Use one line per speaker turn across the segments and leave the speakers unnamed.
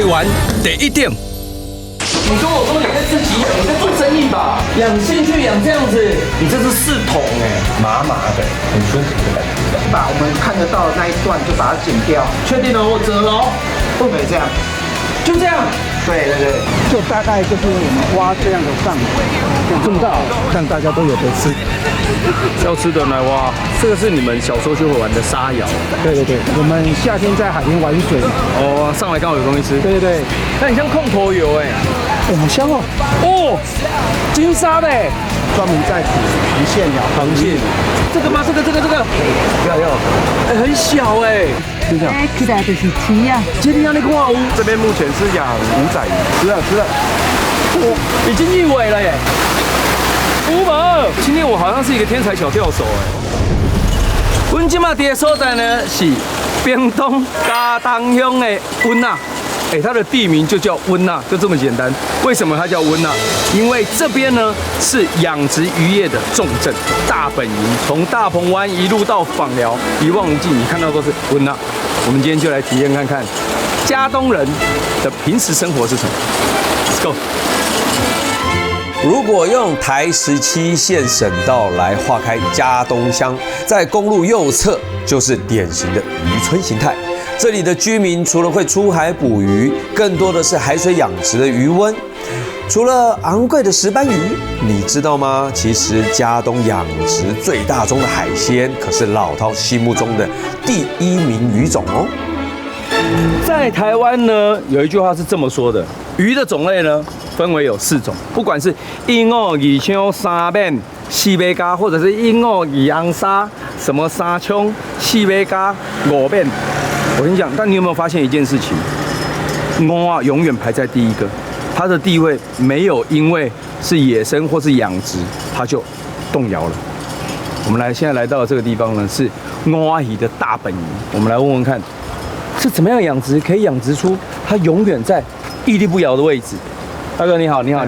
台湾第一点。
你跟我说你在自己养，你在做生意吧？养兴趣养这样子，你这是4桶哎，麻麻的，很舒服的感觉。
把我们看得到的那一段就把它剪掉。
确定了，我折喽？
不可以这样，
就这样。
对对对，就大概就是我们挖这样的上
这么大，
让大家都有得吃。
要吃的来挖。这个是你们小时候就会玩的沙窑。
对对对，我们夏天在海边玩水。
哦，上来刚好有东西吃。
对对对，
那你像控头油哎，
好香哦。
哦，金沙的哎，
专门在捕螃蟹鸟。
螃蟹，这个吗？这个，要，哎，很小哎。
就这样。
起来就是鱼啊，
今天你看哦，
这边目前是养五仔鱼，
吃了。
哦，已经一尾了耶。5毛，今天我好像是一个天才小钓手哎。我们今嘛伫的所在呢是屏东嘉东乡的温娜，它的地名就叫温娜，就这么简单。为什么它叫温娜？因为这边呢是养殖渔业的重镇，大本营，从大鹏湾一路到枋寮，一望无际，你看到都是温娜。我们今天就来体验看看嘉东人的平时生活是什么。Let's go。
如果用台17线省道来划开嘉东乡，在公路右侧就是典型的渔村形态。这里的居民除了会出海捕鱼，更多的是海水养殖的渔温。除了昂贵的石斑鱼，你知道吗？其实嘉东养殖最大宗的海鲜，可是老饕心目中的第1名鱼种哦。
在台湾呢，有一句话是这么说的：鱼的种类呢，分为有4种，不管是英澳、二枪、三面、四尾cá，或者是英澳、二昂沙、什么沙枪、四尾cá、5面。我跟你讲，但你有没有发现一件事情？蛙永远排在第一个，它的地位没有因为是野生或是养殖，它就动摇了。我们现在来到的这个地方呢，是蛙鱼的大本营。我们来问问看，是怎么样养殖可以养殖出它永远在屹立不摇的位置？大哥你好，你好。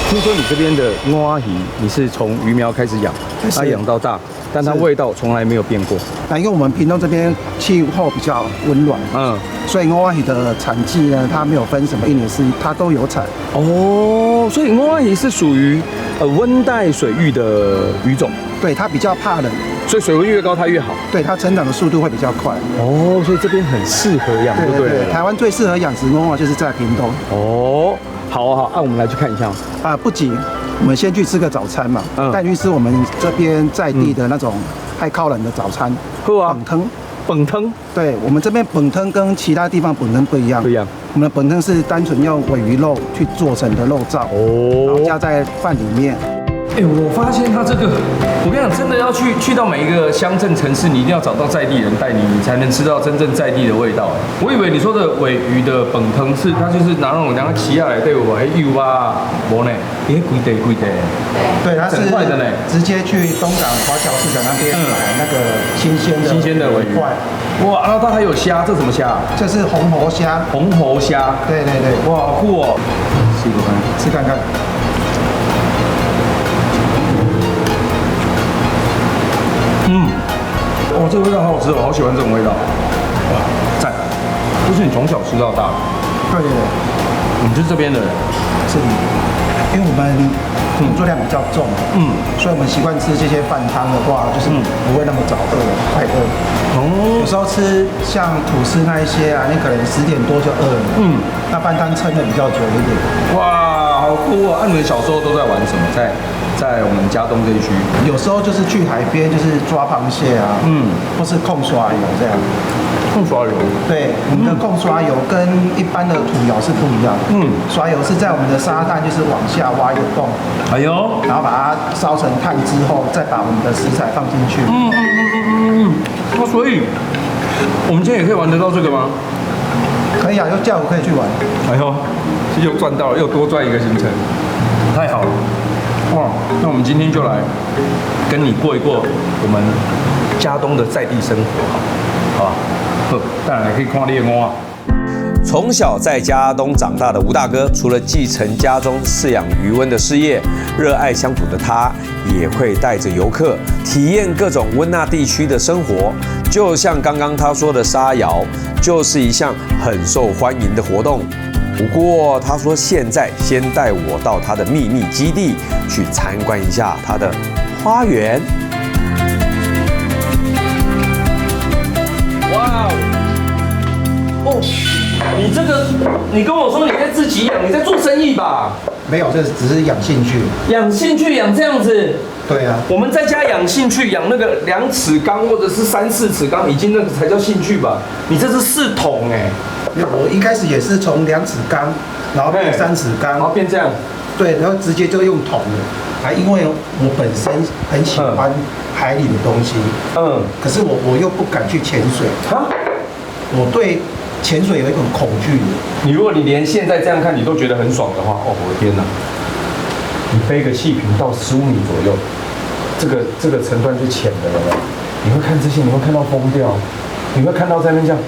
听说你这边的蛙鱼，你是从鱼苗开始养，它养到大，但它味道从来没有变过。
那因为我们屏东这边气候比较温暖，所以蛙鱼的产季呢，它没有分什么1年4季，它都有产。
哦，所以蛙鱼是属于温带水域的鱼种。
对，它比较怕冷，
所以水温越高它越好。
对，它成长的速度会比较快。
哦，所以这边很适合养，对不对？
台湾最适合养殖蛙就是在屏东。
哦。好，那我们来去看一下。
不急，我们先去吃个早餐嘛，带去吃我们这边在地的那种爱靠人的早餐。
好啊，
本汤。对，我们这边本汤跟其他地方本汤不一样。我们的本汤是单纯用鲔鱼肉去做成的肉燥，然后加在饭里面。
我发现它这个，我跟你讲，真的要去到每一个乡镇城市，你一定要找到在地人带你，你才能吃到真正在地的味道。我以为你说的鲔鱼的本汤是它就是拿那种两个起下来对我油啊，无呢，贵的。
对，它是
整块的呢，
直接去东港华侨市场那边买那个新鲜的
鲔鱼块。哇，然后它还有虾，这什么虾？
这是红喉虾。
红喉虾。对。哇，好酷哦！
吃看看。
哇，这个味道好好吃哦，我好喜欢这种味道。哇，赞！这是你从小吃到大的？
对。
你是这边的人？
是。因为我们工作量比较重，所以我们习惯吃这些饭汤的话，就是不会那么早饿，太饿。有时候吃像吐司那一些啊，你可能10点多就饿了。那饭汤撑的比较久一点。
哇，好酷哦！你们小时候都在玩什么？在我们嘉东这一区，
有时候就是去海边，就是抓螃蟹啊，或是控刷油这样。
控刷油？对，
我们的控刷油跟一般的土窑是不一样的。刷油是在我们的沙滩，就是往下挖一个洞，然后把它烧成炭之后，再把我们的食材放进去。
那所以我们今天也可以玩得到这个吗？
可以啊，就下午可以去玩。
又赚到了，又多赚一个行程，太好了。哇，那我们今天就来跟你过一过我们嘉东的在地生活，好吧？当然也可以看猎蛙。
从小在家东长大的吴大哥，除了继承家中饲养渔温的事业，热爱乡土的他，也会带着游客体验各种温纳地区的生活。就像刚刚他说的沙窑，就是一项很受欢迎的活动。不过他说现在先带我到他的秘密基地去参观一下他的花园。
哇哦！你这个，你跟我说你在自己养，你在做生意吧？
没有，这只是养兴趣。
养兴趣养这样子。
对啊，
我们在家养兴趣，养那个2尺缸或者是3、4尺缸，已经那个才叫兴趣吧？你这是4桶哎！
我一开始也是从2尺缸，然后变3尺缸，
然后变这样。
对，然后直接就用桶了。还因为我本身很喜欢海里的东西，可是我又不敢去潜水。我对潜水有一种恐惧。
如果你连现在这样看你都觉得很爽的话，哦，我的天哪！你背个气瓶到15米左右，这个层段就浅的了。你会看这些，你会看到疯掉，你会看到在那边这样。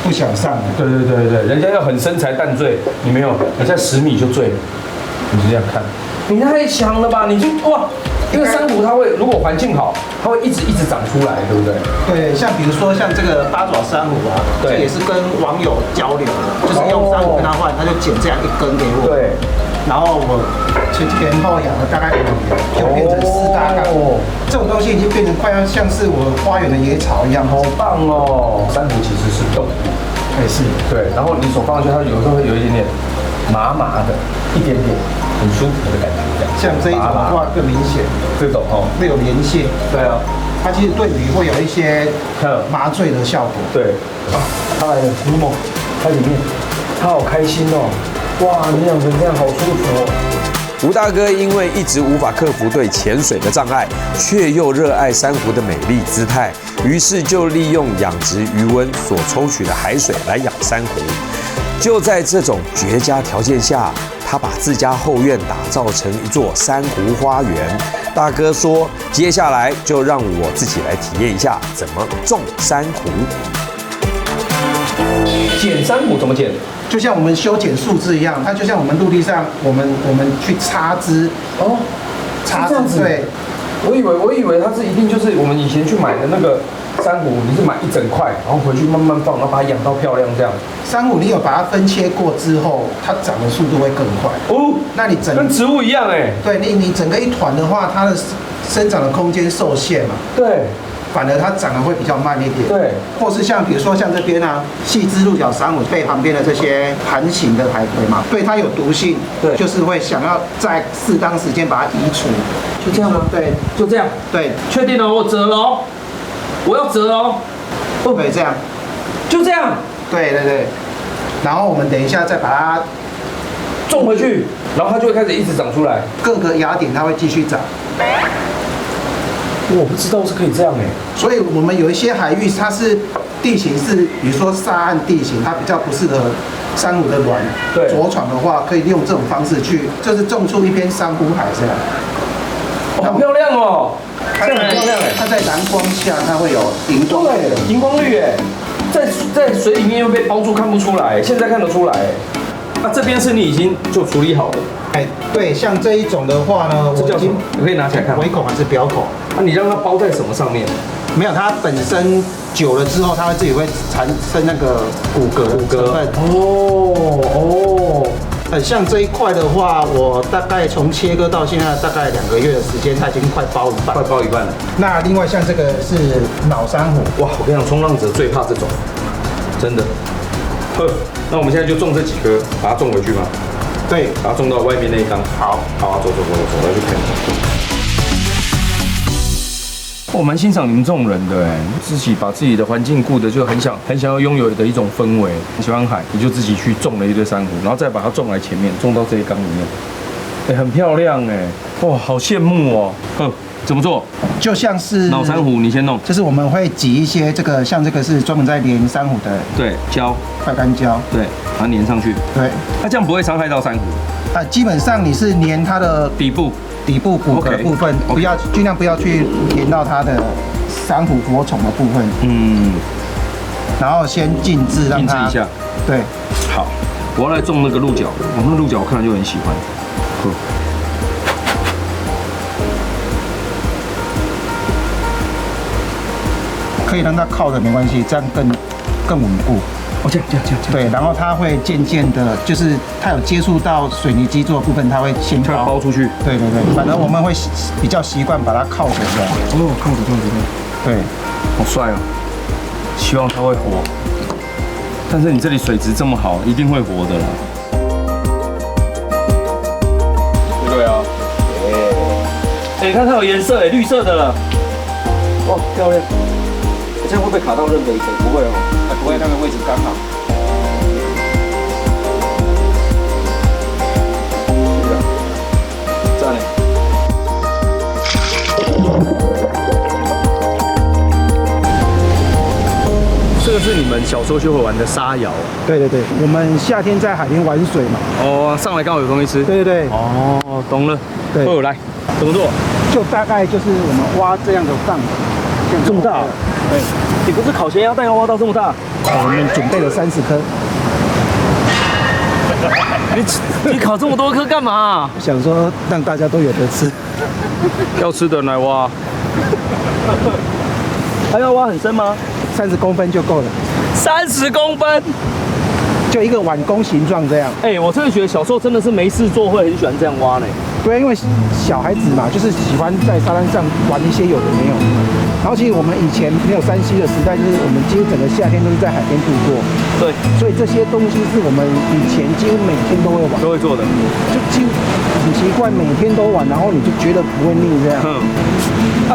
不想上了。
对，人家要很身材淡醉，你没有，你在10米就醉了，你就这样看，你太强了吧？你就哇，因为珊瑚它会，如果环境好，它会一直长出来，对不对？
对，像比如说像这个8爪珊瑚啊，这也是跟网友交流的，就是用珊瑚跟他换，他就剪这样一根给我。对，然后我前后养了大概2年，就变成4大缸。这种东西已经变成快要像是我花园的野草一样，
好棒哦！珊瑚其实是动物，
还是
对，然后你手放上去，它有时候会有一点点麻麻的，一点点很舒服的感觉，这样。
像这一种的话更明显，
这种哦，
会有连线。
对啊，
它其实对鱼会有一些麻醉的效果。
对，它来了，尼莫，在里面，它好开心哦！哇，你养成这样好舒服哦。
吴大哥因为一直无法克服对潜水的障碍，却又热爱珊瑚的美丽姿态，于是就利用养殖鱼温所抽取的海水来养珊瑚。就在这种绝佳条件下，他把自家后院打造成一座珊瑚花园。大哥说，接下来就让我自己来体验一下怎么种珊瑚。
剪珊瑚怎么剪？
就像我们修剪树枝一样，它就像我们陆地上，我们去插枝
哦，
插枝对。
我以为它是一定就是我们以前去买的那个珊瑚，你是买一整块，然后回去慢慢放，然后把它养到漂亮这样。
珊瑚你有把它分切过之后，它长的速度会更快哦。那你跟
植物一样哎。对，
你整个一团的话，它的生长的空间受限嘛。
对。
反而它长得会比较慢一点，
对，
或是像比如说像这边啊，细枝鹿角珊瑚背旁边的这些盘形的海葵嘛，对它有毒性，对，就是会想要在适当时间把它移除，
就这样吗？
对，
就这样，
对，
确定了，我折了哦，我要折哦，
对，这样，
就这样，
对，然后我们等一下再把它
种回去，然后它就会开始一直长出来，
各个芽点它会继续长。
我不知道是可以这样哎，
所以我们有一些海域，它是地形是，比如说沙岸地形，它比较不适合珊瑚的卵着床的话，可以利用这种方式去，就是种出一片珊瑚海这样。
好漂亮哦，这样很漂亮哎。
它在蓝光下，它会有荧光，
对，荧光绿哎，在水里面又被包住看不出来，现在看得出来。那这边是你已经就处理好了。
哎，对，像这一种的话呢，
这叫什么？你可以拿起来看。
微孔还是表孔？
那你让它包在什么上面？
没有，它本身久了之后，它自己会产生那个骨骼成分。像这一块的话，我大概从切割到现在大概2个月的时间，它已经快包一半。
快包一半了。
那另外像这个是脑珊瑚，
哇，我跟你讲，冲浪者最怕这种，真的。那我们现在就种这几颗，把它种回去吗？
对，
把它种到外面那一缸。好，走，我要去看。我蛮欣赏你们这种人的哎，自己把自己的环境顾得就很想要拥有的一种氛围。喜欢海，你就自己去种了一堆珊瑚，然后再把它种来前面，种到这一缸里面，哎，很漂亮哎，哇，好羡慕哦。怎么做？
就像是
脑珊瑚，你先弄。
就是我们会挤一些这个，像这个是专门在粘珊瑚的，
对，胶，
快干胶，
对，把它粘上去。对，那这样不会伤害到珊瑚。
基本上你是粘它的
底部
骨骼部分，不要尽量不要去粘到它的珊瑚活虫的部分。然后先静置，让它
静置一下。
对，
好，我要来种那个鹿角，那鹿角我看了就很喜欢。
可以让它靠着没关系，这样更稳固。
哦，这样。
对，然后它会渐渐的，就是它有接触到水泥基座的部分，它会先
包出去。
对，反正我们会比较习惯把它靠着这样。
哦，靠着。
对，
好帅哦！希望它会活。但是你这里水质这么好，一定会活的啦。对啊。哎，你看它有颜色哎，绿色的了。哇，漂亮！这样会不会卡到任何一个？不会哦，不会，那个位置刚好。是啊，赞嘞。这个是你们小时候就会玩的沙窑。
对，我们夏天在海边玩水嘛。
哦，上来刚好有东西吃。
对。
哦，懂了。
对，
来，怎么做？
就大概就是我们挖这样的洞，
这么大。对，你不是烤咸鸭蛋要挖到这么大？
我们准备了30颗。
你烤这么多颗干嘛？
想说让大家都有得吃。
要吃的来挖。还要挖很深吗
？30公分就够了。
30公分，
就一个碗弓形状这样。
哎，我真的觉得小时候真的是没事做会很喜欢这样挖呢。
对，因为小孩子嘛，就是喜欢在沙滩上玩一些有的没有的。然后其实我们以前没有3C 的时代，就是我们几乎整个夏天都是在海边度过。
对，
所以这些东西是我们以前几乎每天都会玩，
都会做的，
就几乎很奇怪，每天都玩，然后你就觉得不会腻这样。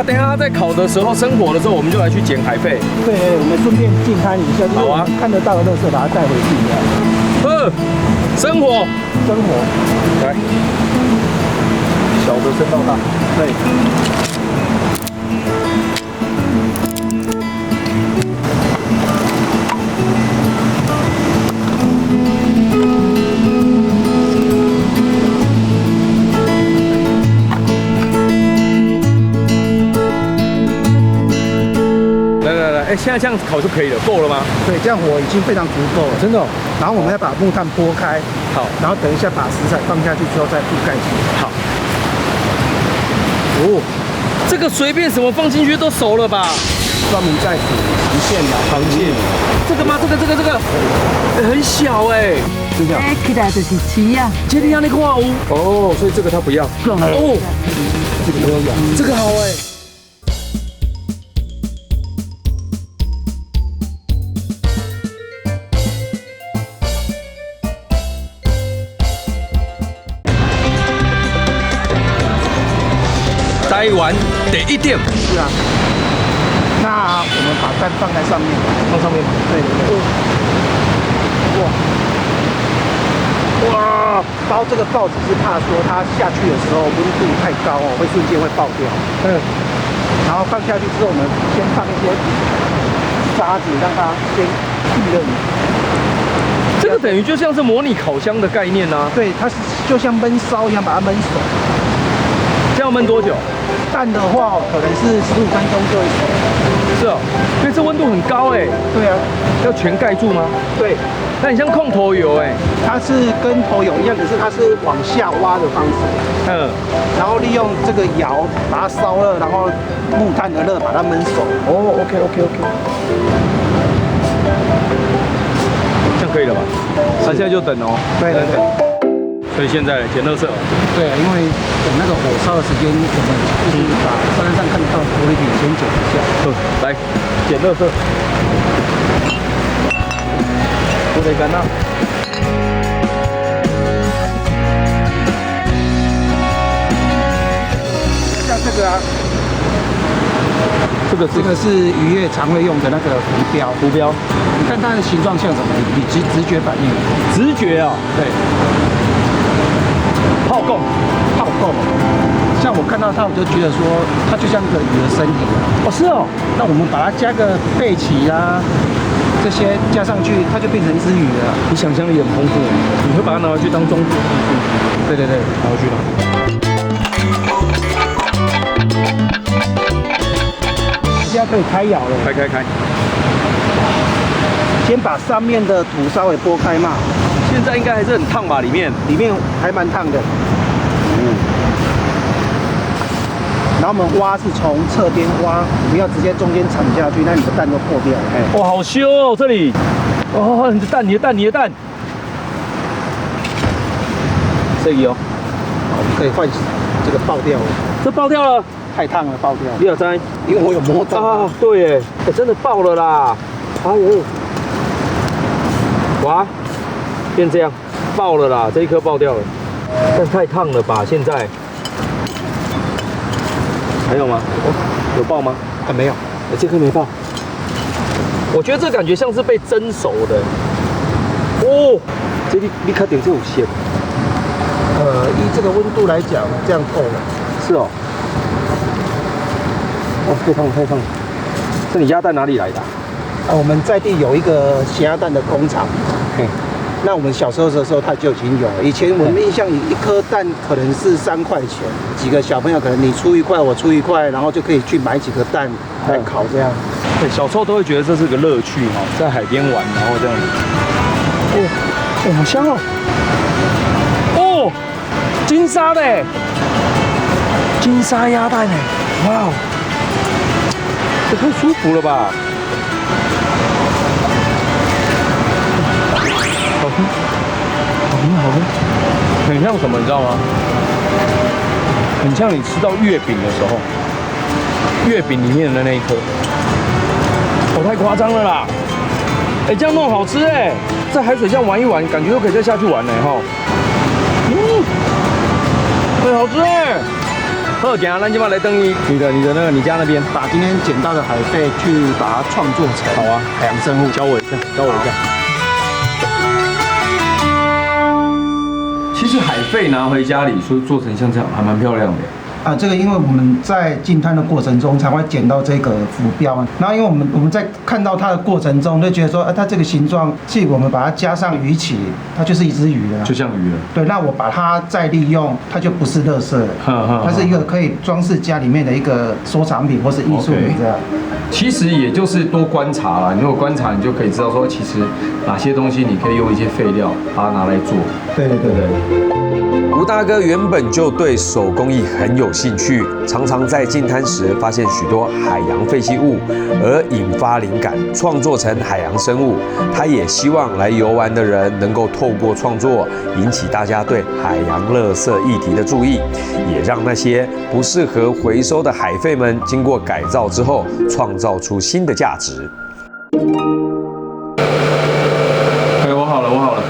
等一下在烤的时候生火的时候，我们就来去捡海贝。
对，我们顺便近看一下，就是我们看得到的垃圾，把它带回去这样。
生火，来，小的升到大，对。来，现在这样烤就可以了，够了吗？
对，这样火已经非常足够了，
真的。
然后我们要把木炭拨开，
好，
然后等一下把食材放下去之后再覆盖起来。
好。哦，这个随便什么放进去都熟了吧？
专门在煮螃蟹的
螃蟹。这个吗？这个，很小哎，就这样。
哎，起来就是吃呀。
这里要那个化污哦，所以这个它不要。哦，
这个没有养，
这个好哎。台湾第1点。
是啊。那我们把蛋放在上面，
放上面。
对。哇！包这个报纸是怕说它下去的时候温度太高哦，会瞬间会爆掉。然后放下去之后，我们先放一些沙子，让它先预热。
这个等于就像是模拟烤箱的概念啊。
对，它是就像焖烧一样，把它焖熟。
这样焖多久？
蛋的话，可能是15分钟就会熟。
是哦，因为这温度很高哎。
对啊，
要全盖住吗？
对。
那你像控头油哎，
它是跟头油一样，可是它是往下挖的方式。然后利用这个窑把它烧热，然后木炭的热把它焖熟。
哦 ，OK， 这样可以了吧？那现在就等哦。
对。
所以现在捡垃圾。
对，因为等那个火烧的时间，我们就是把沙滩上看得到的玻璃瓶先捡一下。
来，捡垃圾。不得干呐。
像这个啊，这个是渔业常会用的那个浮标。你看它的形状像什么？你直觉反应。
直觉啊？
对。炮供，像我看到它，我就觉得说它就像个鱼的身体。
哦，是哦。
那我们把它加个背鳍啊，这些加上去，它就变成一只鱼了。
你想象力很丰富，你会把它拿回去当装饰艺术。
对，
拿回去了。
现在可以开窑了。
开。
先把上面的土稍微拨开嘛，
现在应该还是很烫吧？里面
还蛮烫的。然后我们挖是从侧边挖，不要直接中间铲下去，那你的蛋都破掉了。哎，
哇，好修哦，这里。哦，你的蛋。这里哦，
我们可以换这个爆掉了，
这爆掉了，
太烫了，爆掉了。
你有在？
因为我有摸到
啊，对耶，真的爆了啦！哎呦，哇，变这样，爆了啦，这一颗爆掉了，但太烫了吧？现在还有吗？有爆吗？
没有，
这颗没爆。我觉得这感觉像是被蒸熟的。哦，这你看点这种线。
依这个温度来讲，这样够了。
是哦。哦，太烫了，太烫了。这你鸭蛋哪里来的？
我们在地有一个咸鸭蛋的工厂。嘿，那我们小时候的时候，它就已经有了。以前我们印象里一颗蛋可能是3块钱，几个小朋友可能你出1块，我出1块，然后就可以去买几个蛋来烤这样。
对，小时候都会觉得这是个乐趣哈，在海边玩，然后这样子。哦，好香哦！哦，金沙的，金沙鸭蛋哎，哇哦，这太舒服了吧！好喝，好喝，很像什么，你知道吗？很像你吃到月饼的时候，月饼里面的那一颗。哦，太夸张了啦！哎，这样弄好吃哎，在海水下玩一玩，感觉又可以再下去玩了哈。很好吃哎。好，等下咱今晚来等你你家那边，
把今天捡到的海贝去把它创作成
好啊
海洋生物，
教我一下，教我一下。其实海贝拿回家里做成像这样，还蛮漂亮的。
这个因为我们在进滩的过程中才会捡到这个浮标，然后因为我们在看到它的过程中就觉得说，它这个形状，其实我们把它加上鱼鳍，它就是一只鱼了，
就像鱼了。
对，那我把它再利用，它就不是垃圾了，它是一个可以装饰家里面的一个收藏品或是艺术品这样。
其实也就是多观察啦，你如果观察，你就可以知道说，其实哪些东西你可以用一些废料把它拿来做。
对。
吴大哥原本就对手工艺很有兴趣，常常在进滩时发现许多海洋废弃物，而引发灵感，创作成海洋生物。他也希望来游玩的人能够透过创作，引起大家对海洋垃圾议题的注意，也让那些不适合回收的海废们经过改造之后，创造出新的价值。
我好了。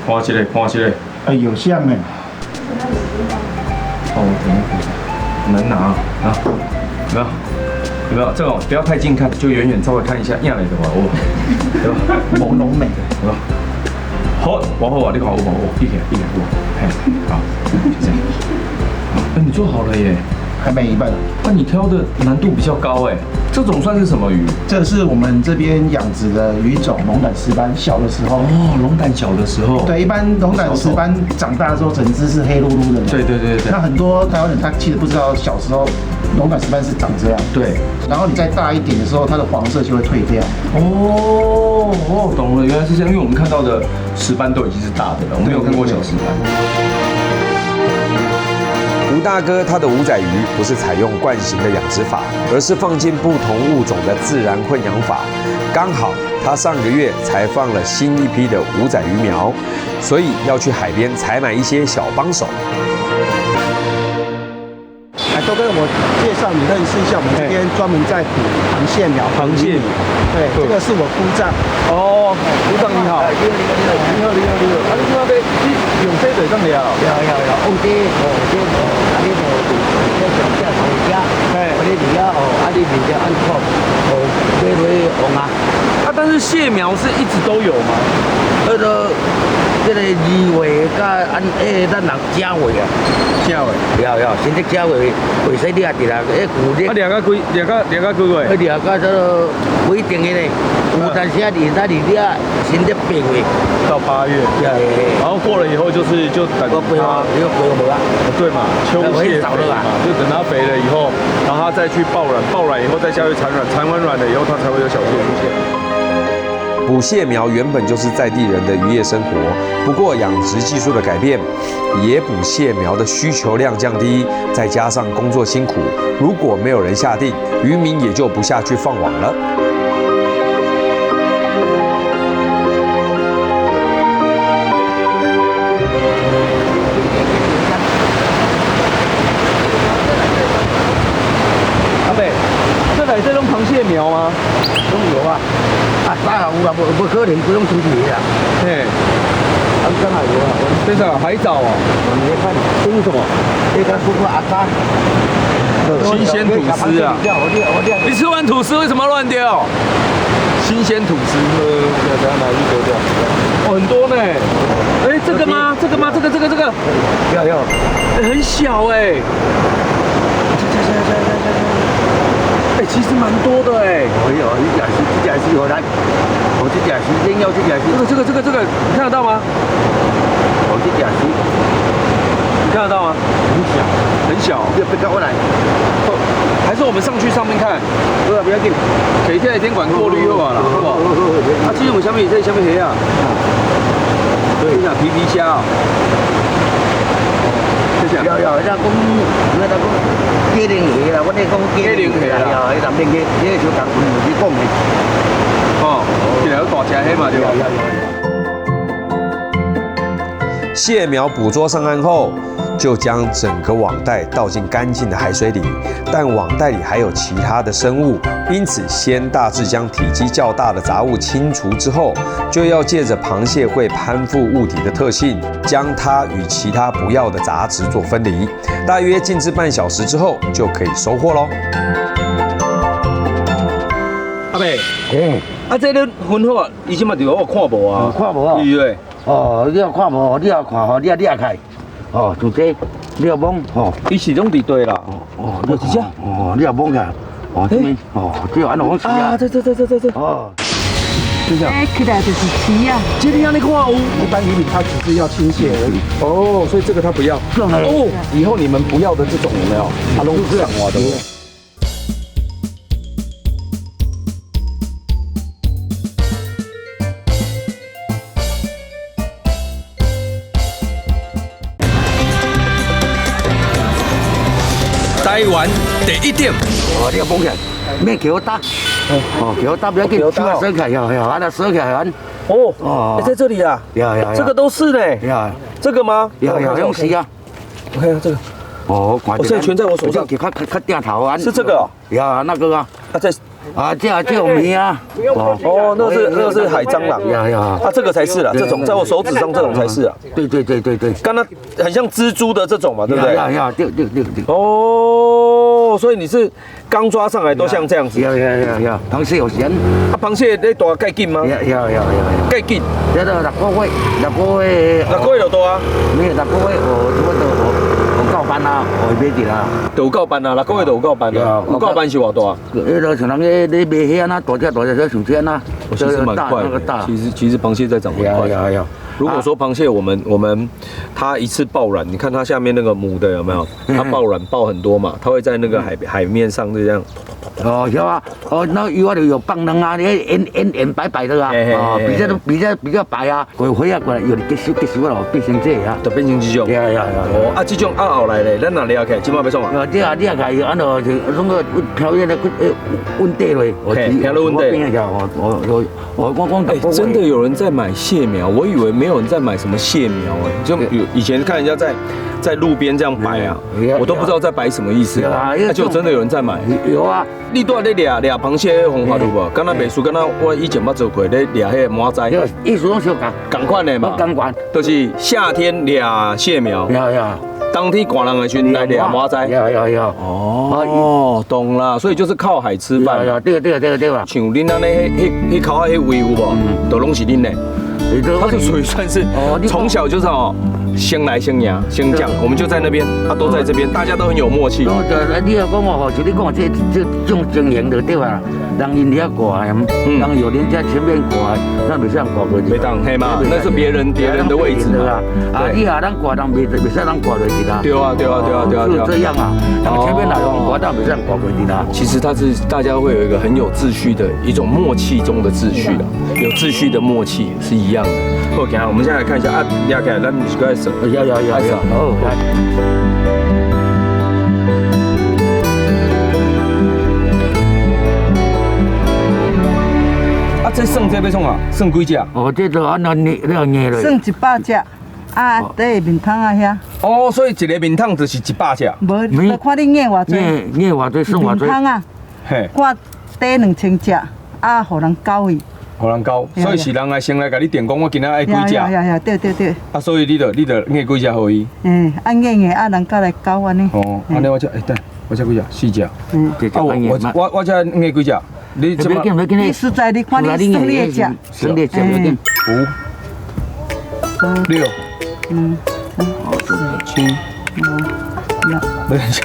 看这个。
有像哎。
哦，很难拿啊！有没有？这种不要太近看，就远远稍微看一下，样来的话，对吧？
朦胧美。
好，你看我，闭起来，嘿，好，就这样。哎，你做好了耶！
还没一半。
那你挑的难度比较高哎，这种算是什么鱼？
这是我们这边养殖的鱼种龙胆石斑，小的时候。
哦，龙胆小的时候。
对，一般龙胆石斑长大之后，整只是黑噜噜的。
对。
那很多台湾人他其实不知道，小时候龙胆石斑是长这样。
对。
然后你再大一点的时候，它的黄色就会退掉。
哦，懂了，原来是这样，因为我们看到的石斑都已经是大的了，我们没有看过小石斑。
吴大哥他的五仔鱼不是采用惯型的养殖法，而是放进不同物种的自然混养法。刚好他上个月才放了新一批的五仔鱼苗，所以要去海边采买一些小帮手。
都跟我介绍你认识一下，我们这边专门在捕螃蟹苗。
螃蟹，
对，这个是我姑丈。
哦，姑丈你好。你好。啊，你那边用这水上了？
有，澳洲啊，你上下头家，你比较啊，你比较安全，对红啊。
但是蟹苗是一直都有吗？
这个2月甲咱人正月啊，
正月。
有，先至正月，为使掠伫啦，旧日。
掠到几月？
掠到不一定的呢，有但是咱掠先至8月
到8月。然后过了以后就等它。对嘛，秋蟹肥嘛，就等它肥了以后，然后它再去抱卵，抱卵以后再下去产卵，产完卵了以后它才会有小蟹出现。
捕蟹苗原本就是在地人的渔业生活，不过养殖技术的改变，野捕蟹苗的需求量降低，再加上工作辛苦，如果没有人下定，渔民也就不下去放网了。
阿伯，这来这种螃蟹苗吗？
都有啊，沙有啊，不可能不用处理的。
嘿，
他们刚好有啊，
这是海藻哦。
你看这是什么？这个是阿沙。
新鲜吐司啊！你吃完吐司为什么乱丢？新鲜吐司，
等下拿去丢掉。
哦，很多呢。哎，这个吗？这个吗？这个。
要，
很小哎。哎，其实蛮多的哎。
这甲是荷兰，这甲是另要这甲是。
这个，你看得到吗？
这甲是，
你看得到吗？很小。
别靠过来。
还是我们上去上面看？
不要紧，
给天天管过滤好了，好不好？啊，这种下面这下面黑啊？对，皮虾啊。
要，那讲鸡零鱼啦，我哋讲鸡零鱼啦，迄南边鸡，迄个就讲唔是讲的。
哦，这个大只黑嘛对吧？
蟹苗捕捉上岸后，就将整个网袋倒进干净的海水里，但网袋里还有其他的生物，因此先大致将体积较大的杂物清除之后，就要借着螃蟹会攀附物体的特性，将它与其他不要的杂质做分离。大约静置半小时之后，就可以收获喽。
阿伯，啊，这个分好啊，伊即马就我看无啊，
看无啊。
是诶。
哦，你要看无，你要看吼，你要裂开，哦，就这，你要摸，吼，
伊始终伫对啦。
哦，你只，哦，你要摸起来，哦，这边，哦，这安怎讲是啊？
这，
哦，
就这样。
哎，起来就是鱼啊！
这里让你看有。
一般渔民他只是要清蟹而已。
哦，所以这个他不要。哦，以后你们不要的这种有没有？他都不上哇的。台湾第一点，
哦，你要摸起来，免给我打，哦，给我打不要紧，手啊收起来，安尼收起来，
哦，在这里啊，这个都是嘞，这个吗？
用时啊，
我看一下这个，
哦，
现在全在我手上，
较定头啊，
是这个哦，
那个啊，这有名啊，
哦，那是海蟑螂，这个才是啦，这种在我手指上这种才是啊，
对，
刚刚很像蜘蛛的这种嘛，对不对？
对，
哦，所以你是刚抓上来都像这样子，
螃蟹有咸，
螃蟹你大盖紧吗？盖紧，
这个6個月
就多啊，
没有6個月，我到班啦，我买起啦，
就有够班啊，6個月就有夠班啊，有夠班是偌大？
迄個像人你賣蝦啊，大隻像這樣啊，
其實蠻快的，其實螃蟹在長很快。如果說螃蟹我們它一次爆卵，你看它下面那個母的有沒有？它爆卵爆很多嘛，它會在那個海面上就這樣。
哦，有啊，哦，那有有放卵啊，圆白白的啊，哦，比較白啊，過啊過來，有結束了，變成這啊，
就變成這種。哦，啊，這種後來咧，咱哪裡起來？今晚要送啊？
你啊，安怎就弄個漂那個溫地嘞，
漂到溫地。我真的有人在買蟹苗，我以為沒有人在買什麼蟹苗哎，就以前看人家在路邊這樣擺啊，我都不知道在擺什麼意思啊，那就真的有人在買。
有啊。
你拄仔咧掠螃蟹的方法有無？敢若袂輸，敢若我以前捌做過咧掠迄個麻仔，
意思攏相
同款的嘛。
同款，
就是夏天掠蟹苗，冬天寒人的時陣來掠麻仔。哦，懂啦，所以就是靠海吃飯。
對吧？
像恁安尼迄口仔迄位有無？都攏是恁的。它是属于算是从小就是先来先赢先讲，我们就在那边，都在这边，大家都很有默契。
你要讲就你讲这种经营就对啊，人因遐挂，人有人家前面挂，那袂使挂过去。
没当黑嘛，那是别人的位置嘛。
你下咱挂，人袂使咱挂落去啦。
对啊，
是这样啊，人前面来人挂，咱袂使挂过去啦。
其实它是大家会有一个很有秩序的一种默契中的秩序啦，有秩序的默契是一样的。OK， 我们现在来看一下压起来，咱是个手，
要，来。
这剩这要创啊？剩几只？
这都按照你了。
剩100只，这面汤遐。
所以一个面汤就是100只。
无，就看你硬偌济。
硬偌济，剩偌济。
面汤啊，
嘿，
看底2000只，互人交去。
互人交，所以是人来先来甲你电讲，我今仔爱几只？
对。
所以你就硬几只互伊？
按硬人家来交安尼。
安尼我只，等，我只几只？4只。我只硬几只？
你实在你看你剩你的只。
剩你只要紧。
5、6、7、等一下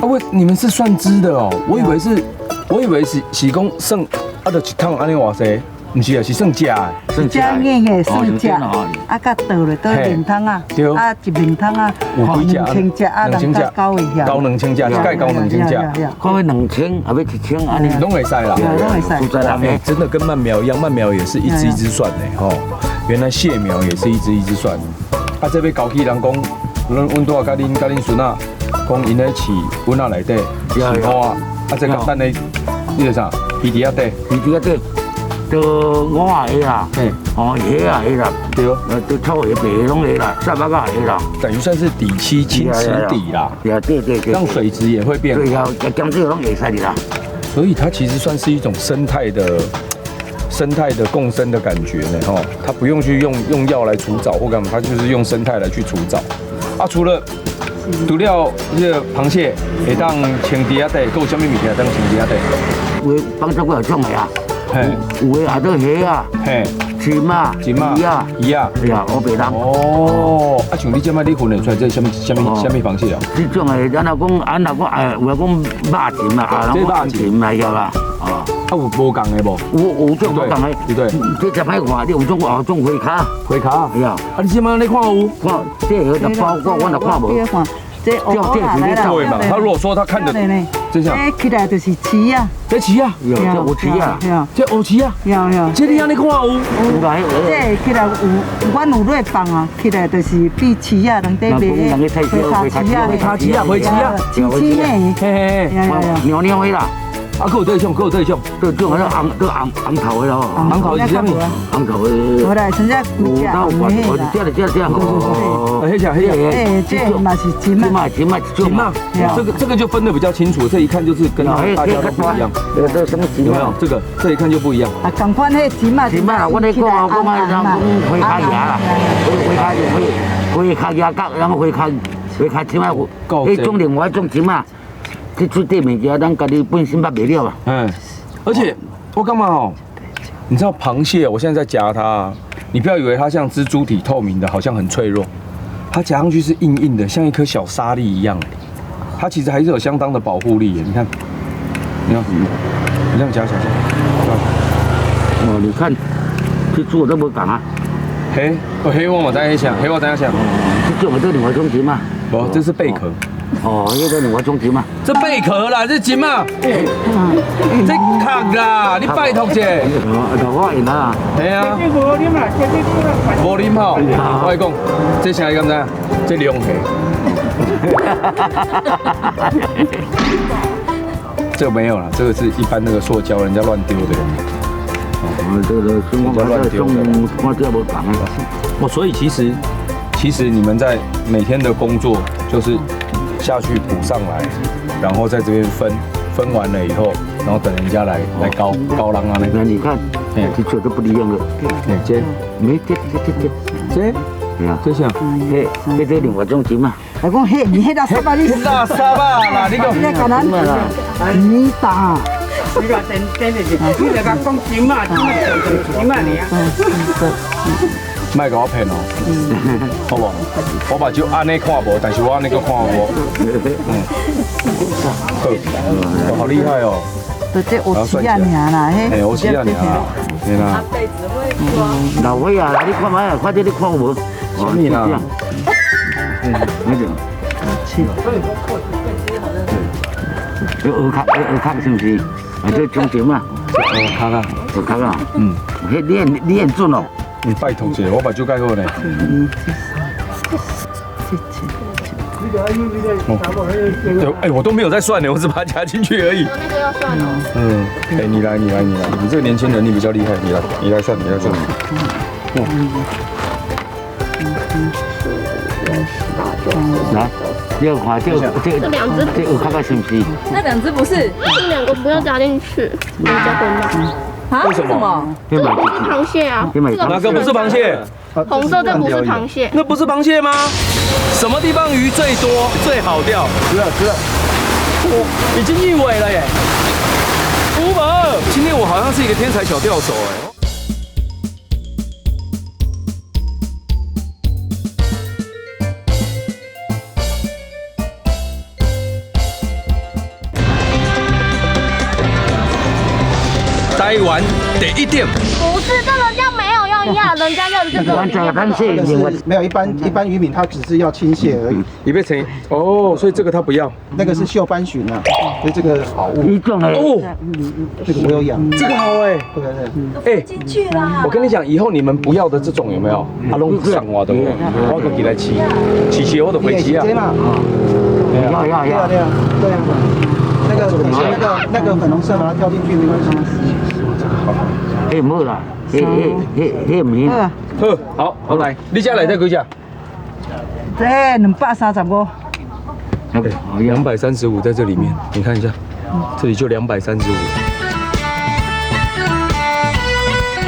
8。你们是算只的哦，我以为是讲剩就一桶安尼偌济，唔是啊，是剩只的。
只硬的剩只，甲倒了倒面汤一面汤
有几只
？2000只人家交去遐。
交2000只，一届交2000只。
看要2000，还要1000安尼。
拢会使啦，
拢会使。
真的跟鳗苗一样，鳗苗也是一只一只算的吼。原来蟹苗也是一只一只算。这要交起人讲，阮拄甲恁孙仔讲，因咧饲阮仔内底饲好这个等咧，你个啥？鱼底底，
就5啊个啦，虾啊个啦，对，都臭鱼白拢个啦，300个个啦，
等于算是底栖侵蚀底啦，
对，
让水质也会变好。
对啊，江水拢会使的啦。
所以它其实算是一种生态的共生的感觉呢，它不用去用药来除藻或干嘛，它就是用生态来去除藻。除了这个螃蟹会当穿伫底，还有啥物物件当穿伫底？
有帮助过种的啊，有的也都虾啊，金啊，鱼啊，乌白龙。
像你这摆你分得出来这什么螃蟹啊？
这种的，咱若讲，有讲肉金啊，肉金来个啦，
有无共的无？
有种无共的，
对，
这真歹看，你有种花卡，
对啊。你即摆你看有？
看这个就包括我就看无。
这
对嘛？他如果说他看的，这样，
起来就是鳍啊，
这鳍啊，
有鳍啊，
这乌鳍啊，
有，
这你安尼看有？
这起来有，阮有瑞放啊，起来就是比鳍啊，人哋卖回卡鳍啊，鳍呢，
鸟的啦。
还有这种，这
种好像红头的咯，
红头是啥物？
红头的。好啦，现在骨架，这这嘛是金嘛，
这个就分得比较清楚，这一看就是跟大家都不一样。
这什么金？
有没有？这一看就不一样。
同款迄金嘛，
我咧讲回卡牙啦，回卡牙角，然后回卡金嘛，迄种另外一种金嘛。这出地物件，咱家己本身捌袂了啊。
而且我干嘛你知道螃蟹，我现在在夹它，你不要以为它像蜘蛛体透明的，好像很脆弱，它夹上去是硬硬的，像一颗小沙粒一样。它其实还是有相当的保护力耶。你看，你这样夹起来。
你看，这做都无讲啊。
黑我嘛知影啥，
这种都另外一种金嘛。
不，这是贝壳。
那个另外一种金嘛。
这贝壳啦，这金嘛。这壳啦，你拜托者。
我赢啦。
系啊。无啉吼，我跟你讲，这啥你敢知？这龙虾。这没有啦，这个是一般那个塑胶，人家乱丢的。
这个中国这种我这无讲啊。
所以其实你们在每天的工作就是下去捕上来，然后在这边分完了以后，然后等人家来高浪啊那个。
你看，这做都不一样的。这没这，这啥？这另外一种金嘛。
我讲你迄垃圾啊，你
垃圾啊啦，你讲。
你大
你话真的是，你就讲讲金嘛，金嘛你啊。
卖给我骗哦，好不好？我把就安尼看无，但是我安尼个看无。好厉害哦！
就这有钱啊尔啦，嘿。
有钱啊尔啦，嘿啦。
老魏啊，你看嘛，快点你看无？
什么啦？
那种。有耳卡是不是？啊，这中间嘛。耳卡啊。你很准哦。
拜托姐，我把酒盖好呢。我都没有在算呢，我只把它加进去而已。
那个要算哦。
你来，你这个年轻人你比较厉害，你来算。
来，这看这
两只，
这耳卡是不是？
那两只不是，
这两个不要加进去，你加回来。
啊？为什么？
螃蟹啊，
哪个不是螃蟹？
红色这不是螃蟹，
那不是螃蟹吗？什么地方鱼最多、最好钓？
吃了，
已经一尾了耶！Uber，今天我好像是一个天才小钓手哎。台湾第一点，
不是这个叫没有用药，人家要这个。
螃蟹
没有一般渔民他只是要清蟹而已。
你被成哦，所以这个他不要。
那个是锈斑鲟啊，所以这个好物。
一种哎。
哦，
这个我有养。
这个好哎。
对。
进去啦。
我跟你讲，以后你们不要的这种有没有？阿龙上我的，我可以来骑我的回骑啊。
要。
对啊。那个粉红色把它挑进去没关系。
没啦，没。
好来，你家来这几只
这235。
235在这里面，你看一下，这里就235。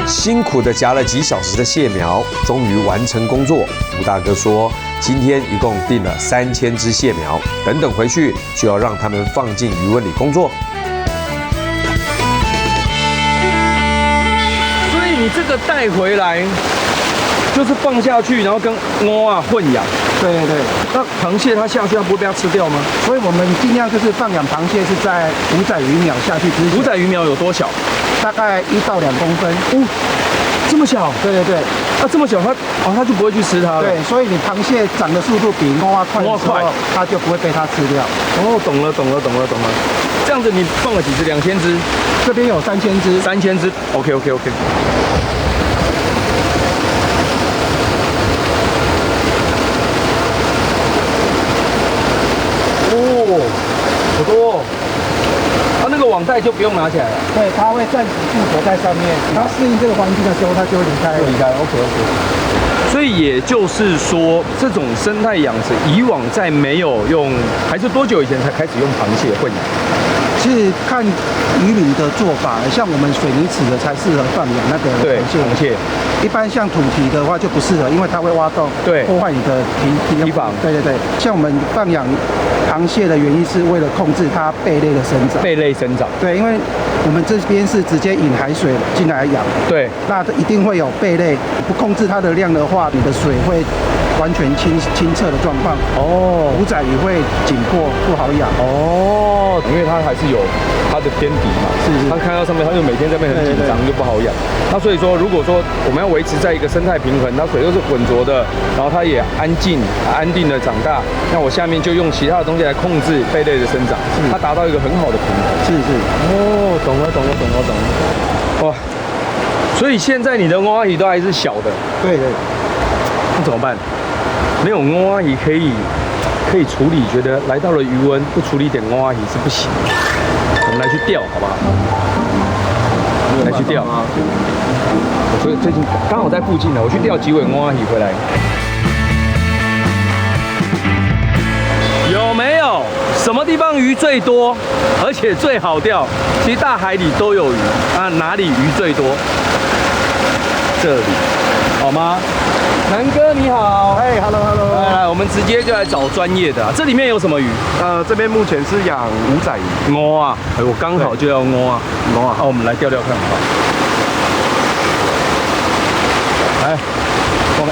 辛苦的夹了几小时的蟹苗，终于完成工作。吴大哥说，今天一共订了3000只蟹苗，等回去就要让他们放进鱼温里工作。
所以你这个带回来，就是放下去，然后跟蚵啊混养。
对。
那螃蟹它下去，它不会被它吃掉吗？
所以我们尽量就是放养螃蟹是在5仔鱼苗下去之前。
5仔鱼苗有多小？
大概1到2公分。
这么小？
对。
啊，这么小，它就不会去吃它了。
对，所以你螃蟹长的速度比蚵啊快的时候，它就不会被它吃掉。
哦，懂了。这样子你放了几只？2000只？
这边有3000只。
3000只。OK。好多。那个网袋就不用拿起来了。
对，它会暂时附着在上面，它适应这个环境的时候，它就会离开。
OK。所以也就是说，这种生态养殖以往在没有用，还是多久以前才开始用螃蟹混养？
是看渔民的做法，像我们水泥池的才适合放养那个
螃蟹。
一般像土堤的话就不适合，因为它会挖洞，破坏你的堤防。对。像我们放养螃蟹的原因是为了控制它贝类的生长。对，因为我们这边是直接引海水进来养。对。那一定会有贝类，不控制它的量的话，你的水会完全清澈的状况。5仔鱼会紧迫，不好养。
因为它还是有它的天敌嘛，它看到上面，它就每天在那边很紧张，就不好养。那所以说，如果说我们要维持在一个生态平衡，它水又是浑浊的，然后它也安静、安定的长大，那我下面就用其他的东西来控制贝类的生长，它达到一个很好的平衡。懂了。哇，所以现在你的蚵仔鱼都还是小的。
对。
那怎么办？没有蚵仔鱼可以处理，觉得来到了鱼温不处理点蚵仔鱼是不行的。我们来去钓，好不好？来去钓。所以最近刚好在附近呢，我去钓几尾蚵仔鱼回来。有没有什么地方鱼最多，而且最好钓？其实大海里都有鱼啊，哪里鱼最多？这里，好吗？南哥你好，
哎，Hello，
来，我们直接就来找专业的啊。这里面有什么鱼？
这边目前是养五仔鱼，
鹅啊，哎，我刚好就要鹅啊，
鹅啊，
那我们来钓钓看好不好？来，我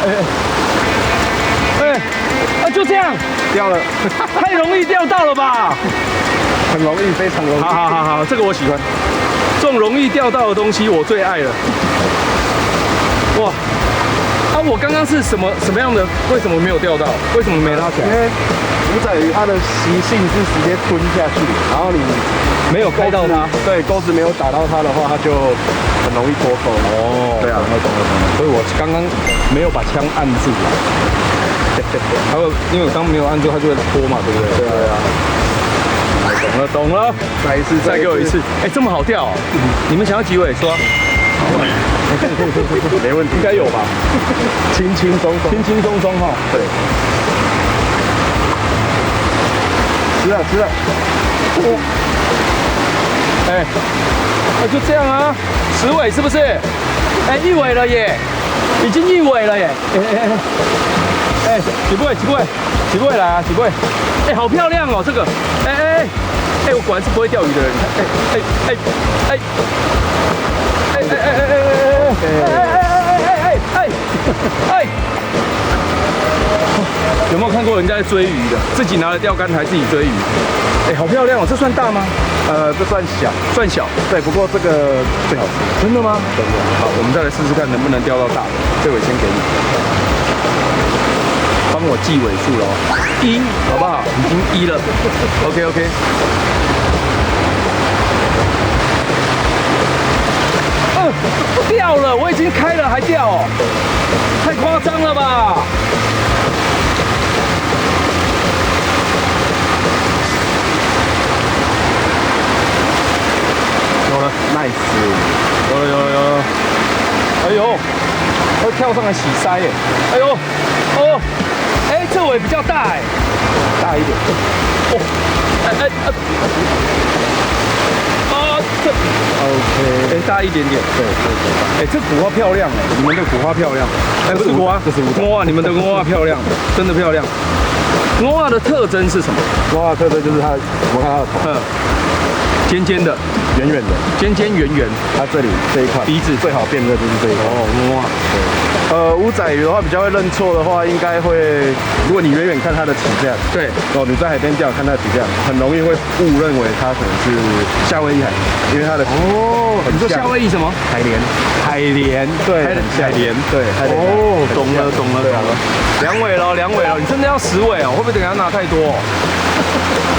们就这样
钓了，
太容易钓到了吧？
很容易，非常容易。
好，这个我喜欢，这种容易钓到的东西我最爱了。哇！我刚刚是什么样的？为什么没有钓到？为什么没拉起来？
因为五仔鱼它的习性是直接吞下去，然后你
没有开到它，
对，钩子没有打到它的话，它就很容易脱钩。
哦，
对啊，懂了。
所以我刚刚没有把枪按住了。还有，因为我刚没有按住，它就会脱嘛，对不对？
对啊。
懂了。
来一次，
再给我一次。哎，这么好钓哦！你们想要几尾说？
没问题，
应该有吧？
轻轻松松哈。对。吃了。
哎，就这样啊，10尾是不是？哎，1尾了耶，已经1尾了耶。哎，几位来啊，几位？哎，好漂亮哦，这个。哎，我果然是不会钓鱼的人。哎，有没有看过人家在追鱼的？自己拿着钓竿还自己追鱼？哎，好漂亮哦！这算大吗？
这算小。对，不过这个最好吃。
真的吗？
真的。
好，我们再来试试看能不能钓到大的。这尾先给你，帮我记尾数了1，好不好？已经1了。OK。掉了，我已经开了还掉哦，太夸张了吧！有了
，nice，
有了，哎呦，会跳上来洗鳃耶！哎呦，哎，这尾比较大哎，
大一点，
这 OK， 哎，大一点点，对，哎，这古花漂亮哎，你们的古花漂亮，哎，不是古花，这是古花，你们的古花漂亮，真的漂亮。古花的特征是什么？
古花的特征就是它，我们看它的头，
尖尖的，
圆圆的，
尖圆，
它这里这一块
鼻子
最好辨认就是这一块。
哇，
五仔鱼的话比较会认错的话，应该会，如果你远远看它的体量，
对，
你在海边钓看它的体量，很容易会误认为它可能是夏威夷海，因为它的
你说夏威夷什么？
海莲，对，
海莲，
对，
懂了。2尾了，你真的要10尾哦？会不会等下拿太多？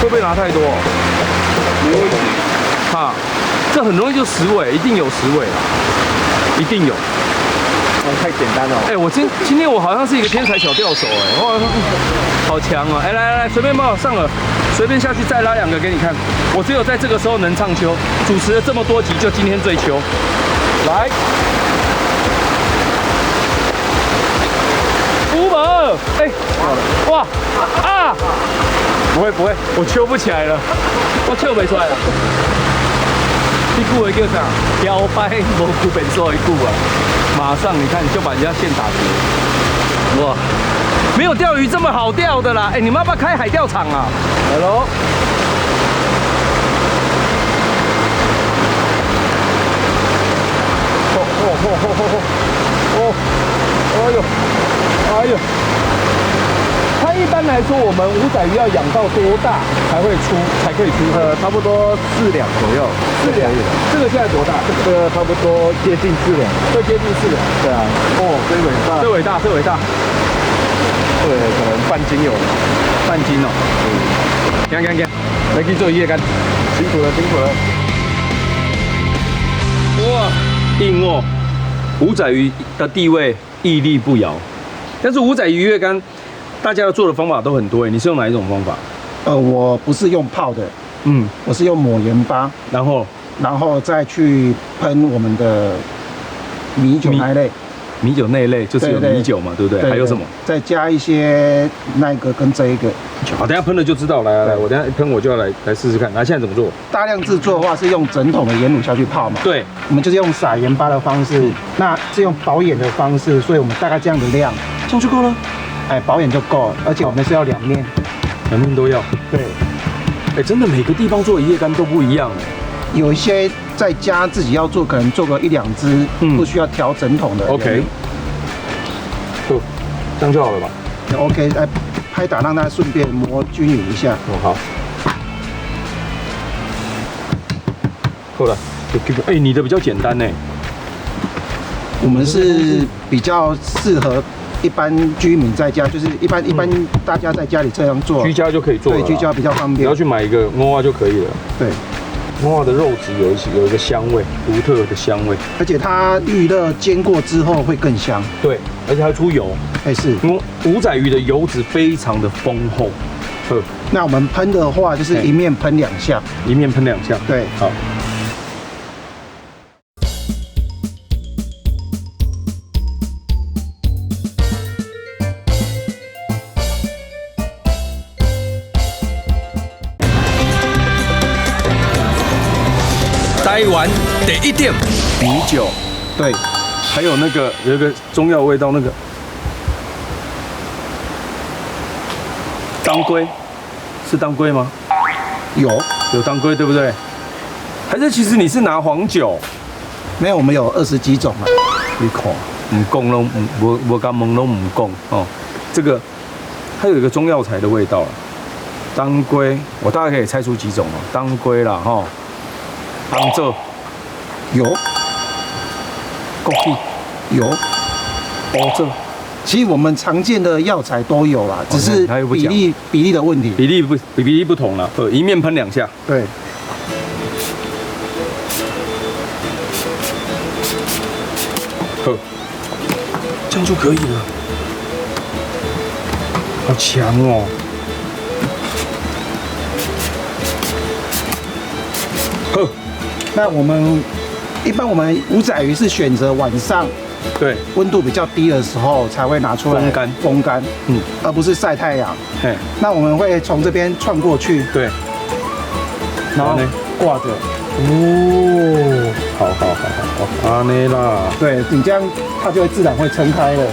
会不会拿太多？没问题。这很容易就10尾，一定有10尾啦，一定有。
太简单了。
哎，我今天我好像是一个天才小钓手哎，哇，好强哦！哎，来，随便帮我上了，随便下去再拉2个给你看。我只有在这个时候能唱秋，主持了这么多集，就今天最秋。来，5本，哎，哇啊！不会，我秋不起来了，我秋没出来了。这句话叫啥？摇摆无久变数的久啊！马上你看就把人家线打结，哇！没有钓鱼这么好钓的啦！哎，你们要不要开海钓场啊？来喽！哎呦！它一般来说，我们五仔鱼要养到多大才可以出？
差不多4两左右，4两。
这个现在多大？
这个差不多接近4两，
会接近4两。
对啊。这尾大。
这尾大。
对，可能半斤有了。
半斤哦。看，来去做夜竿，
辛苦了。
哇，硬哦！五仔鱼的地位屹立不摇，但是五仔鱼月竿，大家做的方法都很多。你是用哪一种方法？
我不是用泡的，我是用抹盐巴，然后再去喷我们的米酒那一类。
米酒那一类就是有米酒嘛，对不对？还有什么？
再加一些那个跟这一个。
好，等一下喷了就知道。来，我等一下喷我就要来试试看。那现在怎么做？
大量制作的话是用整桶的盐卤下去泡嘛？
对，
我们就是用撒盐巴的方式，那是用导演的方式，所以我们大概这样的量，
这样就够了，
哎，保养就够了，而且我们是要2面
2面都要。
对，
哎，真的每个地方做的一夜干都不一样。
有一些在家自己要做，可能做个1、2只，不需要调整筒的。
OK， 就这样就好了吧
？OK， 来拍打让它顺便磨均匀一下。
哦，好。够了，哎，你的比较简单呢。
我们是比较适合一般居民在家，就是一般大家在家里这样做，
居家就可以做了。
对，居家比较方便。
只要去买一个蚵仔就可以了。
对，
蚵仔的肉质有一个香味，独特的香味，
而且它预热煎过之后会更香。
对，而且还出油。
哎，是。
五仔鱼的油脂非常的丰厚。
那我们喷的话，就是一面喷2下，
一面喷2下。
对，
好。台湾第1点米酒，
对，
还有那个有一个中药味道，那个当归，是当归吗？有当归，对不对？还是其实你是拿黄酒？
没有，我们有20几种啊。
你看，唔讲拢我敢问拢唔讲哦。这个它有一个中药材的味道了。当归，我大概可以猜出几种哦。当归啦，哈。红枣
有，
枸杞有，乌枣。
其实我们常见的药材都有啦，只是比例的问题。
比例不同了。一面喷2下。
对。
这样就可以了。好强哦！
那我们一般五仔鱼是选择晚上，
对，
温度比较低的时候才会拿出来风干，而不是晒太阳。那我们会从这边串过去，
对，
然后挂着。
哦，好，安尼啦。
对，你这样它就会自然会撑开了。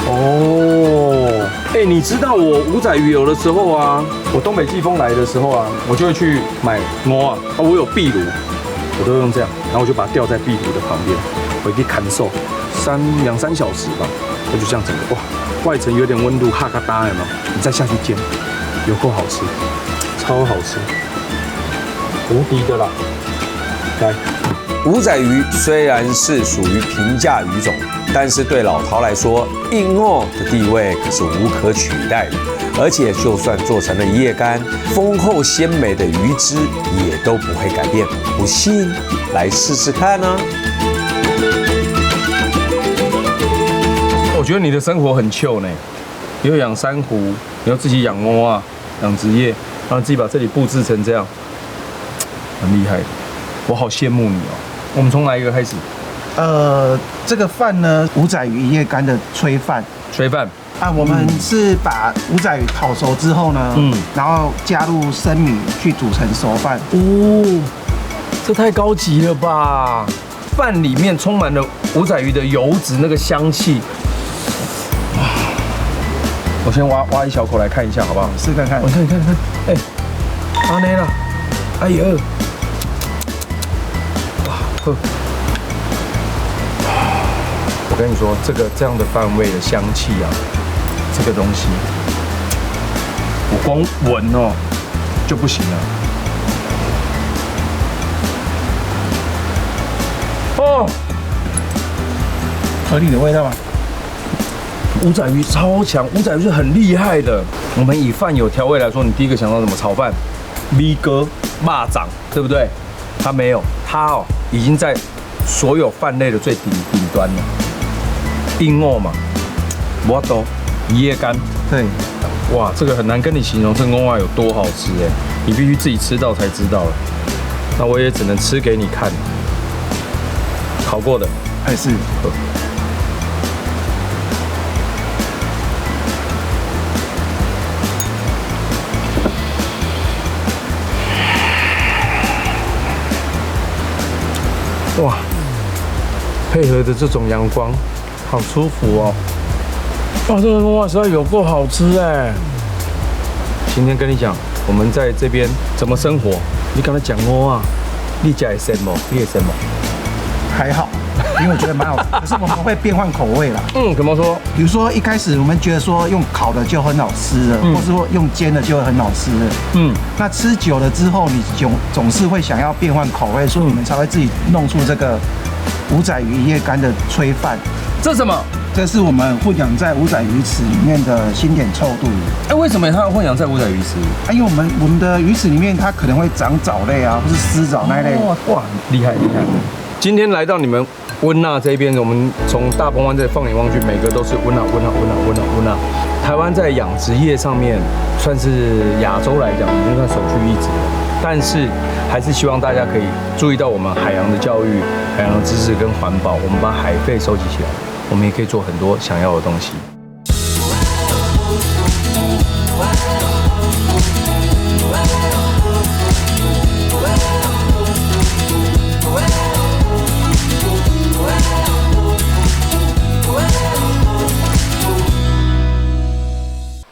哦，哎，你知道我五仔鱼有的时候啊，我东北季风来的时候啊，我就会去买蚵啊，我有壁炉，我都用这样，然后我就把它吊在壁炉的旁边，我可以砍瘦2、3小时吧，我就这样整个哇，外层有点温度，哈嘎哒有没有？你再下去煎，有够好吃，超好吃，无敌的啦！来，
五仔鱼虽然是属于平价鱼种，但是对老饕来说，硬蚵的地位可是无可取代的。而且就算做成了一夜干，丰厚鲜美的鱼汁也都不会改变。不信，来试试看啊！
我觉得你的生活很chill呢，你又养珊瑚，你又自己养蚵啊，养殖业，然后自己把这里布置成这样，很厉害。我好羡慕你哦。我们从哪一个开始？
这个饭呢，五仔鱼一夜干的炊饭。
炊饭
啊，我们是把五仔鱼烤熟之后呢，然后加入生米去煮成熟饭。
哦，这太高级了吧！饭里面充满了五仔鱼的油脂，那个香气。我先挖一小口来看一下，好不好？
试看看。
我看，哎，阿内啦，哎呦，哇，喝。我跟你说，这样的饭味的香气啊，这个东西，我光闻哦就不行了。哦，
合理的味道吗？
五仔鱼超强，五仔鱼是很厉害的。我们以饭有调味来说，你第一个想到什么？炒饭、米糕、蚂蚱，对不对？它没有，它已经在所有饭类的最顶端了。硬蚵嘛，我都一夜干。
对，
哇，这个很难跟你形容这蚵仔有多好吃哎，你必须自己吃到才知道了。那我也只能吃给你看，烤过的
还是。
哇，配合着这种阳光，好舒服哦。哇，这个冬瓜实在有够好吃哎！今天跟你讲，我们在这边怎么生活？你刚才讲啊，你家也生吗？你也生吗？
还好，因为我觉得蛮好吃，可是我们会变换口味啦。
怎么说？
比如说一开始我们觉得说用烤的就很好吃了，或是说用煎的就会很好吃了。那吃久了之后，你总是会想要变换口味，所以我们才会自己弄出这个五仔鱼叶干的炊饭。
这什么？
这是我们混养在五仔鱼池里面的新点臭肚鱼。
为什么它要混养在五仔鱼池？
因为我们的鱼池里面它可能会长藻类啊，或是丝藻那一类。
哇，厉害厉害！今天来到你们温纳这边，我们从大鹏湾这里放眼望去，每个都是温纳。台湾在养殖业上面算是亚洲来讲，已经算首屈一指了。但是还是希望大家可以注意到我们海洋的教育、海洋的知识跟环保，我们把海废收集起来，我们也可以做很多想要的东西。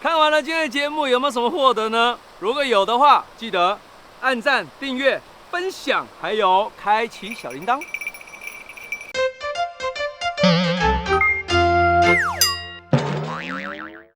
看完了今天的节目，有没有什么获得呢？如果有的话，记得按赞、订阅、分享，还有开启小铃铛。